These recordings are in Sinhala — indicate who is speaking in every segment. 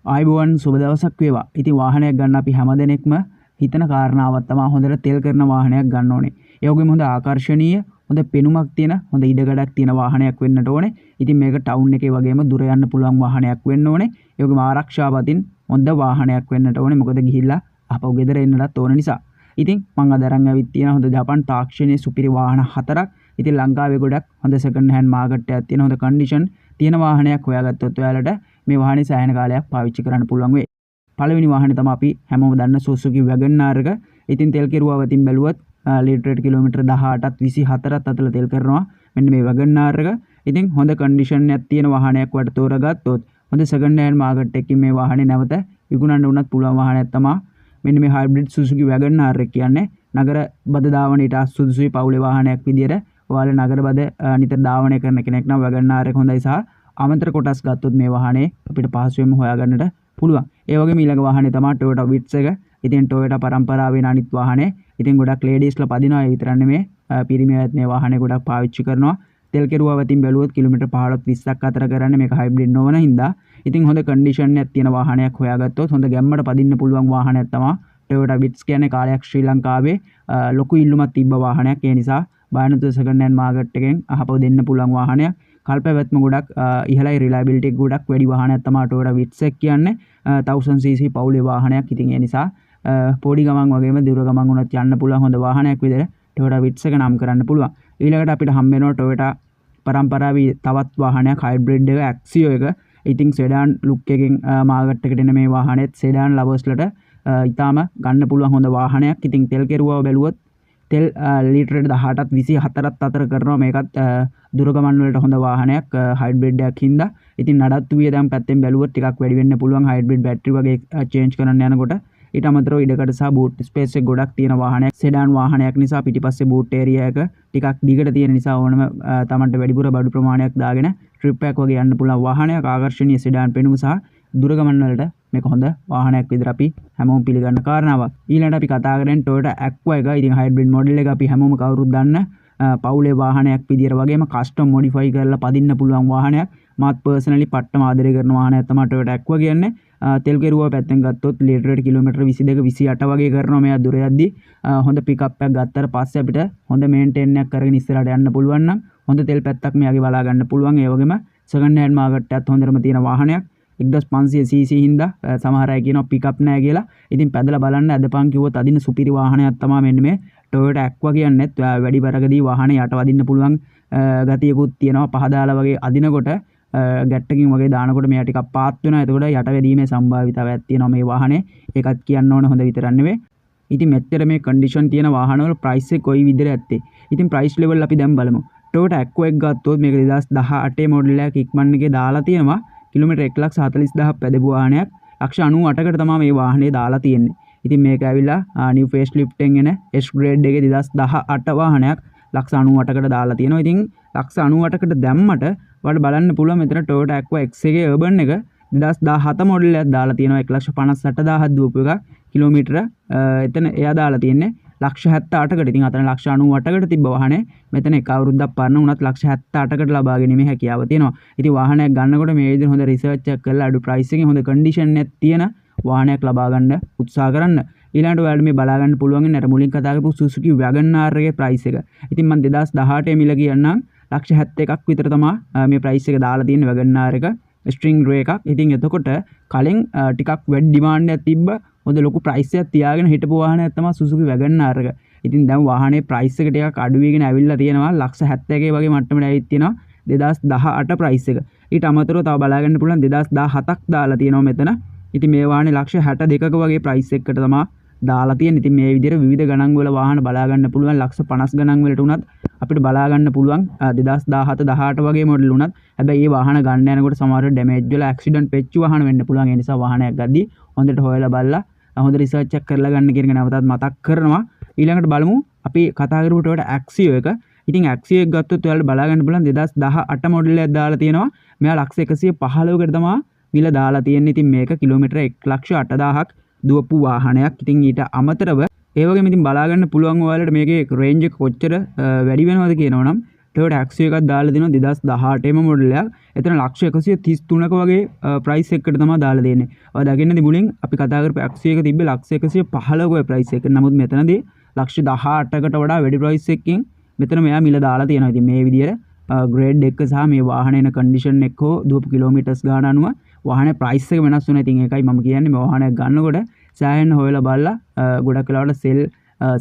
Speaker 1: ආයිබෝවන් සුබ දවසක් වේවා. ඉතින් වාහනයක් ගන්න අපි හැමදෙනෙක්ම හිතන කාරණාවක් තමයි හොඳට තෙල් කරන වාහනයක් ගන්න ඕනේ. ඒ වගේම හොඳ ආකර්ෂණීය, හොඳ පෙනුමක් තියෙන, හොඳ ඉඩකඩක් තියෙන වාහනයක් වෙන්නට ඕනේ. ඉතින් මේක ටවුන් එකේ වගේම දුර යන්න පුළුවන් වාහනයක් වෙන්න ඕනේ. ඒ වගේම ආරක්ෂාවතින් හොඳ වාහනයක් වෙන්නට ඕනේ. මොකද ගිහිල්ලා ආපහු ගෙදර එන්නටත් ඕන නිසා. ඉතින් මම අද අරන් ඇවිත් තියෙන හොඳ ජපාන් තාක්ෂණයේ සුපිරි වාහන 4ක්. ඉතින් ලංකාවේ ගොඩක් හොඳ සෙකන්ඩ් හෑන්ඩ් මාකට් එකක් තියෙන හොඳ කන්ඩිෂන් තියෙන වාහනයක් හොයාගත්තොත් ඔයාලට මේ වාහනේ සෑහෙන කාලයක් පාවිච්චි කරන්න පුළුවන් වෙයි. පළවෙනි වාහනේ තමයි අපි හැමෝම දන්න Suzuki Wagon R එක. ඉතින් තෙල් කෙරුවවතින් බැලුවොත් ලීටරයට කිලෝමීටර 18ත් 24ත් අතර තෙල් කරනවා. මෙන්න මේ Wagon R එක. ඉතින් හොඳ කන්ඩිෂන් එකක් තියෙන වාහනයක් වට තෝරගත්තොත් හොඳ සෙකන්ඩ් හෑන්ඩ් මාකට් එකකින් මේ වාහනේ නැවත විකුණන්න උනත් පුළුවන් වාහනයක් තමයි මෙන්න මේ හයිබ්‍රිඩ් Suzuki Wagon R එක කියන්නේ. නගර බද ධාවනයට සුදුසුයි පවුලේ වාහනයක් විදියට. ඔයාලා නගර බද නිතර ධාවනය කරන කෙනෙක් නම් Wagon R එක හොඳයි සහ ආමන්ත්‍ර කොටස් ගත්තොත් මේ වාහනේ අපිට පහසුවෙන්ම හොයාගන්නට පුළුවන්. ඒ වගේම ඊළඟ වාහනේ තමයි Toyota Vitz එක. ඉතින් Toyota පරම්පරාවේ අනිත් වාහනේ. ඉතින් ගොඩක් ලේඩීස්ලා පදිනවා ඒ විතරක් නෙමෙයි පිරිමියත් මේ වාහනේ ගොඩක් පාවිච්චි කරනවා. තෙල් කෙරුවවතින් බැලුවොත් කිලෝමීටර් 15ත් 20ක් අතර කරන්නේ මේක හයිබ්‍රිඩ් නොවන හින්දා. ඉතින් හොඳ කන්ඩිෂන් එකක් තියෙන වාහනයක් හොයාගත්තොත් හොඳ ගැම්මට පදින්න පුළුවන් වාහනයක් තමයි Toyota Vitz කියන්නේ. කාලයක් ශ්‍රී ලංකාවේ ලොකු ඉල්ලුමක් තිබ්බ වාහනයක්. ඒ නිසා බායනතු සෙකන්ඩ් හෑන්ඩ් මාකට් එකෙන් අහපව දෙන්න පුළුවන් වාහනයක්. කල්පවත්ම ගොඩක් ඉහළයි රිලයබිලිටි එක ගොඩක් වැඩි වාහනයක් තමයි Toyota Vitz එක කියන්නේ. 1000cc පවුලේ වාහනයක්. ඉතින් ඒ නිසා පොඩි ගමන් වගේම දුර ගමන් වුණත් යන්න පුළුවන් හොඳ වාහනයක් විදිහට Toyota Vitz එක නම් කරන්න පුළුවන්. ඊළඟට අපිට හම්බ වෙනවා Toyota පරම්පරාවේ තවත් වාහනයක් හයිබ්‍රිඩ් එක Axio එක. ඉතින් සෙඩාන් ලුක් එකකින් මාකට් එකට එන මේ වාහනේත් සෙඩාන් ලවර්ස්ලට ඊටාම ගන්න පුළුවන් හොඳ වාහනයක්. ඉතින් තෙල් කෙරුවව බැලුවොත් තෙල් ලීටරයට 18ත් 24ත් අතර කරනවා. මේකත් දුර ගමන් වලට හොඳ වාහනයක් හයිබ්‍රිඩ් එකක් හින්දා. ඉතින් නඩත්තු වියදම් පැත්තෙන් බැලුවොත් ටිකක් වැඩි වෙන්න පුළුවන් හයිබ්‍රිඩ් බැටරි වගේ චේන්ජ් කරන්න යනකොට. ඊට අමතරව ඉඩකඩ සහ බූට් ස්පේස් එක ගොඩක් තියෙන වාහනයක්. සෙඩාන් වාහනයක් නිසා පිටිපස්සේ බූට් ඒරියා එක ටිකක් දිගට තියෙන නිසා ඕනම තමන්ට වැඩිපුර බඩු ප්‍රමාණයක් දාගෙන ට්‍රිප් එකක් වගේ යන්න පුළුවන් වාහනයක්. ආකර්ෂණීය සෙඩාන් පෙනුම සහ දුර ගමන් වලට මේක හොඳ වාහනයක් විදිහට අපි හැමෝම පිළිගන්න කාරණාවක්. ඊළඟට අපි කතා කරන්නේ Toyota Aqua එක. ඉතින් හයිබ්‍රිඩ් මොඩල් එක අපි හැමෝම කවුරුත් දන්න පවුලේ වාහනයක් විදිහට වගේම කස්ටම් මොඩිෆයි කරලා පදින්න පුළුවන් වාහනයක්. මාත් පර්සනලි පට්ටම ආදරය කරන වාහනයක් තමයි Toyota Aqua කියන්නේ. තෙල් කෙරුවා පැත්තෙන් ගත්තොත් ලීටරයට කිලෝමීටර 22 28 වගේ කරනවා මෙයා දුර යද්දි. හොඳ පිකප් එකක් ගත්තට පස්සේ අපිට හොඳ මේන්ටේන් එකක් කරගෙන ඉස්සරහට යන්න පුළුවන් නම් හොඳ තෙල් පැත්තක් මෙයාගේ බලා ගන්න පුළුවන්. ඒ වගේම සෙකන්ඩ් හෑන්ඩ් මාකට් එකත් හොඳටම තියෙන වාහනයක්. 1500cc හින්දා සමහර අය කියනවා පිකප් නැහැ කියලා. ඉතින් පැදලා බලන්න අදපන් කිව්වොත් අදින සුපිරි වාහනයක් තමයි මෙන්න මේ Toyota Aqua කියන්නේත්. වැඩි බරකදී වාහනේ යට වදින්න පුළුවන් ගතියකුත් තියෙනවා. පහදාලා වගේ අදිනකොට ගැට්ටකින් වගේ දානකොට මෙයා ටිකක් පාත් වෙනවා. එතකොට යට වැදීමේ සම්භාවිතාවයක් තියෙනවා මේ වාහනේ. ඒකත් කියන්න ඕන හොඳ විතරක් නෙවෙයි. ඉතින් මෙච්චර මේ කන්ඩිෂන් තියෙන වාහනවල ප්‍රයිස් එක කොයි විදිහට ඇත්තේ. ඉතින් ප්‍රයිස් ලෙවල් අපි දැන් බලමු. Toyota Aqua එක ගත්තොත් මේක 2018 මොඩල් එකක් ඉක්මන් එකේ දාලා තියෙනවා. කිලෝමීටර් 1,40,000ක් පැදපු වාහනයක්. 198කට තමයි මේ වාහනේ දාලා තියෙන්නේ. ඉතින් මේක ඇවිල්ලා නිව් ෆේස් ලිෆ්ට් එකෙන් එන S ග්‍රේඩ් එකේ 2018 වාහනයක් 198කට දාලා තියෙනවා. ඉතින් 198කට දැම්මට ඔයාලට බලන්න පුළුවන් මෙතන Toyota Aqua X එකේ urban එක 2017 මොඩල් එකක් දාලා තියෙනවා. 1,58,000ක් දුවපු එක. කිලෝමීටර එතන එයා දාලා තියෙන්නේ 178කට. ඉතින් අතන 198කට තිබ්බ වාහනේ මෙතන එක අවුරුද්දක් පරණ වුණත් 178කට ලබා ගැනීමේ හැකියාව තියෙනවා. ඉතින් වාහනයක් ගන්නකොට මේ විදිහට හොඳ රිසර්ච් එකක් කරලා අඩු ප්‍රයිස් එකකින් හොඳ කන්ඩිෂන් එකක් තියෙන වාහනයක් ලබා ගන්න උත්සාහ කරන්න. ඊළඟට ඔයාලට මේ බලා ගන්න පුළුවන් ඉන්නේ අර මුලින් කතා කරපු Suzuki Wagon R එකේ ප්‍රයිස් එක. ඉතින් මම 2018 මිල කියන්නම් 171ක් විතර තමයි මේ ප්‍රයිස් එක දාලා තියෙන්නේ Wagon R එක. ස්ට්‍රිංග් ග්‍රේ එකක්. ඉතින් එතකොට කලින් ටිකක් වැඩි ඩිමාන්ඩ් එකක් තිබ්බ හොඳ ලොකු ප්‍රයිස් එකක් තියාගෙන හිටපු වාහනයක් තමයි Suzuki Wagon R එක. ඉතින් දැන් වාහනේ ප්‍රයිස් එක ටිකක් අඩු වෙගෙන ඇවිල්ලා තියෙනවා. 170 වගේ මට්ටමට ඇවිත් තියෙනවා 2018 ප්‍රයිස් එක. ඊට අමතරව තව බලා ගන්න පුළුවන් 2017ක් දාලා තියෙනවා මෙතන. ඉතින් මේ වාහනේ 162ක වගේ ප්‍රයිස් එකකට තමයි දාලා තියෙන්නේ. ඉතින් මේ විදිහට විවිධ ගණන් වල වාහන බලා ගන්න පුළුවන්. 150 ගණන් වලට උනත් අපිට බලා ගන්න පුළුවන් 2017 18 වගේ මොඩල් උනත්. හැබැයි මේ වාහන ගන්න යනකොට සමහර ඩැමේජ් වෙලා ඇක්සිඩන්ට් වෙච්ච වාහන වෙන්න පුළුවන්. ඒ නිසා වාහනයක් ගද්දි හොඳට හොයලා බලලා හොඳ රිසර්ච් එකක් කරලා ගන්න කියන එක නැවතත් මතක් කරනවා. ඊළඟට බලමු අපි කතා කරපු Toyota Axio එක. ඉතින් Axio එක ගත්තොත් ඔයාලට බලා ගන්න පුළුවන් 2018 මොඩල් එකක් දාලා තියෙනවා. මෙයා 1,115කට තමයි මිල දාලා තියෙන්නේ. ඉතින් මේක කිලෝමීටර 1,08,000ක් දුවපු වාහනයක්. ඉතින් ඊට අමතරව ඒ වගේම ඉතින් බලා ගන්න පුළුවන් ඔයාලට මේකේ රේන්ජ් එක කොච්චර වැඩි වෙනවද කියනවනම් තර්ඩ් ඇක්සියෝ එකක් දාලා දෙනවා 2018 ම මොඩල් එකක්. එතන ලක්ෂ 133ක වගේ ප්‍රයිස් එකකට තමයි දාලා දෙන්නේ. ඔය දකින්නදී මුලින් අපි කතා කරපු ඇක්සියෝ එක තිබ්බේ ලක්ෂ 115ක ඔය ප්‍රයිස් එක. නමුත් මෙතනදී ලක්ෂ 18කට වඩා වැඩි ප්‍රයිස් එකකින් මෙතන මෙයා මිල දාලා තියෙනවා. ඉතින් මේ විදියට ග්‍රේඩ් එක සහ මේ වාහනේ එන කන්ඩිෂන් එක හෝ දුවපු කිලෝමීටර්ස් ගාන අනුව වාහනේ ප්‍රයිස් එක වෙනස් වෙනවා. ඉතින් ඒකයි මම කියන්නේ මේ වාහනයක් ගන්නකොට සෑහෙන හොයලා බලලා ගොඩක් වෙලාවට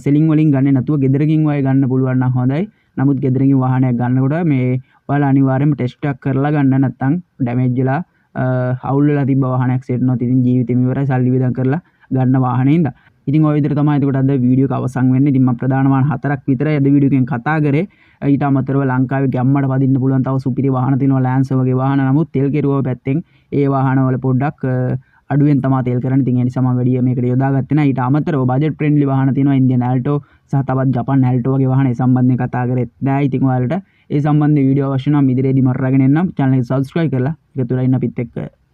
Speaker 1: සෙලින් වලින් ගන්නේ නැතුව ගෙදරකින් වගේ ගන්න පුළුවන් නම් හොඳයි. නමුත් ගෙදරකින් වාහනයක් ගන්නකොට මේ ඔයාලා අනිවාර්යයෙන්ම ටෙස්ට් එකක් කරලා ගන්න නැත්නම් ඩැමේජ් වෙලා අවුල් වෙලා තිබ්බ වාහනයක් සෙට් නොත් ඉතින් ජීවිතේම ඉවරයි සල්ලි වියදම් කරලා ගන්න වාහනේ ඉඳලා. ඉතින් ඔය විදිහට තමයි එතකොට අද වීඩියෝ එක අවසන් වෙන්නේ. ඉතින් මම ප්‍රධාන වාහන 4ක් විතරයි අද වීඩියෝ එකෙන් කතා කරේ. ඊට අමතරව ලංකාවේ ගැම්මට පදින්න පුළුවන් තව සුපිරි වාහන තියෙනවා ලෑන්සර් වගේ වාහන. නමුත් තෙල් කෙරුවව පැත්තෙන් ඒ වාහන වල පොඩ්ඩක් අඩුවෙන් තමයි තෙල් කරන්නේ. ඉතින් ඒ නිසා මම වැඩි මේකට යොදාගත්තේ නැහැ. ඊට අමතරව බජට් ෆ්‍රෙන්ඩ්ලි වාහන තියෙනවා ඉන්දියන් ඇල්ටෝ සහ තවත් ජපාන් ඇල්ටෝ වගේ වාහන ඒ සම්බන්ධයෙන් කතා කරෙත් නැහැ. ඉතින් ඔයාලට ඒ සම්බන්ධ වීඩියෝ අවශ්‍ය නම් ඉදිරියේදී මම අරගෙන එන්නම්. channel එක subscribe කරලා එකතු වෙලා ඉන්න අපිත් එක්ක.